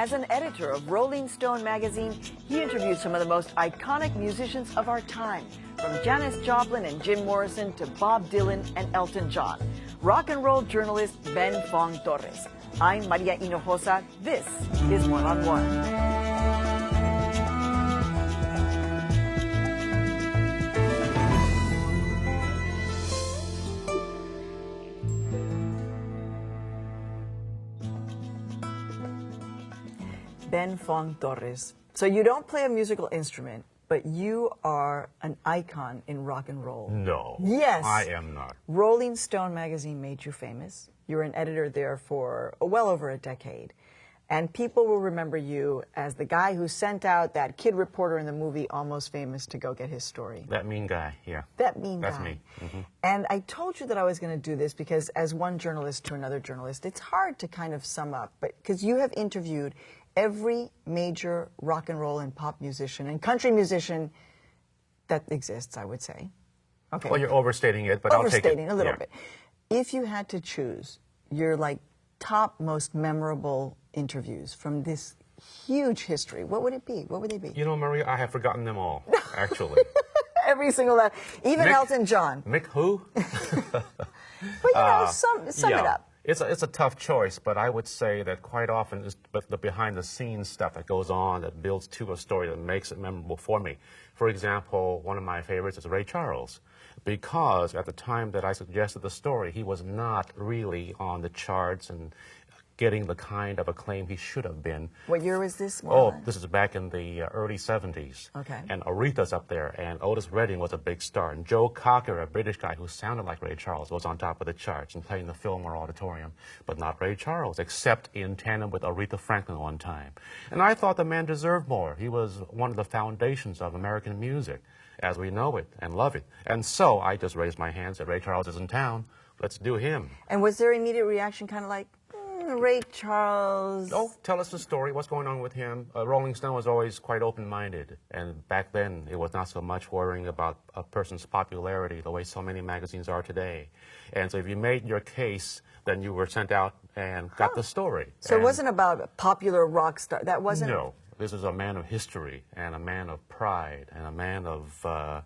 As an editor of Rolling Stone magazine, he interviewed some of the most iconic musicians of our time, from Janis Joplin and Jim Morrison to Bob Dylan and Elton John. Rock and roll journalist Ben Fong-Torres. I'm María Hinojosa. This is One on One. Ben Fong-Torres. So you don't play a musical instrument, but you are an icon in rock and roll. No. Yes. I am not. Rolling Stone magazine made you famous. You were an editor there for well over a decade. And people will remember you as the guy who sent out that kid reporter in the movie Almost Famous to go get his story. That mean guy, yeah. That mean guy. That's me. Mm-hmm. And I told you that I was going to do this because as one journalist to another journalist, it's hard to kind of sum up, but because you have interviewed every major rock and roll and pop musician and country musician that exists, I would say. Okay. Well, you're overstating it, but I'll take it. Overstating a little bit. If you had to choose your top most memorable interviews from this huge history, what would it be? What would they be? You know, Maria, I have forgotten them all, actually. Every single one. Even Mick, Elton John. Mick who? But you know, sum it up. It's a tough choice, but I would say that quite often it's the behind-the-scenes stuff that goes on that builds to a story that makes it memorable for me. For example, one of my favorites is Ray Charles, because at the time that I suggested the story, he was not really on the charts and getting the kind of acclaim he should have been. What year was this? This is back in the early 70s. Okay. And Aretha's up there, and Otis Redding was a big star. And Joe Cocker, a British guy who sounded like Ray Charles, was on top of the charts and playing the Fillmore Auditorium. But not Ray Charles, except in tandem with Aretha Franklin one time. And I thought the man deserved more. He was one of the foundations of American music as we know it and love it. And so I just raised my hand, said, Ray Charles is in town. Let's do him. And was there immediate reaction kind of like, Ray Charles? Oh, tell us the story. What's going on with him? Rolling Stone was always quite open-minded, and back then it was not so much worrying about a person's popularity the way so many magazines are today. And so if you made your case, then you were sent out and got the story. So it wasn't about a popular rock star. That wasn't. No, this is a man of history and a man of pride and a man of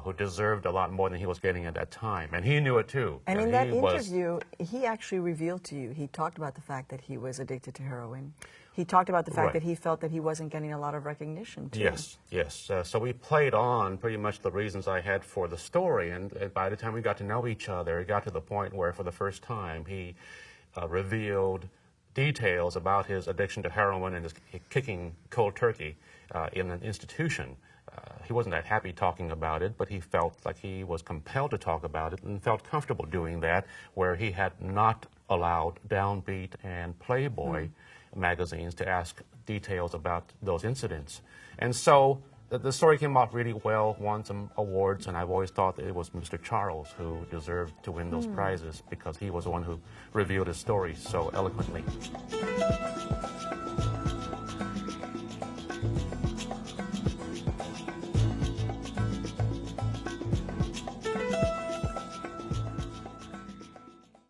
who deserved a lot more than he was getting at that time. And he knew it too. And in that interview, he actually revealed to you, he talked about the fact that he was addicted to heroin. He talked about the fact that he felt that he wasn't getting a lot of recognition too. Yes. So we played on pretty much the reasons I had for the story. And by the time we got to know each other, it got to the point where for the first time he revealed details about his addiction to heroin and his kicking cold turkey in an institution. He wasn't that happy talking about it, but he felt like he was compelled to talk about it and felt comfortable doing that, where he had not allowed Downbeat and Playboy magazines to ask details about those incidents. And so the story came off really well, won some awards, and I've always thought that it was Mr. Charles who deserved to win those prizes because he was the one who revealed his story so eloquently.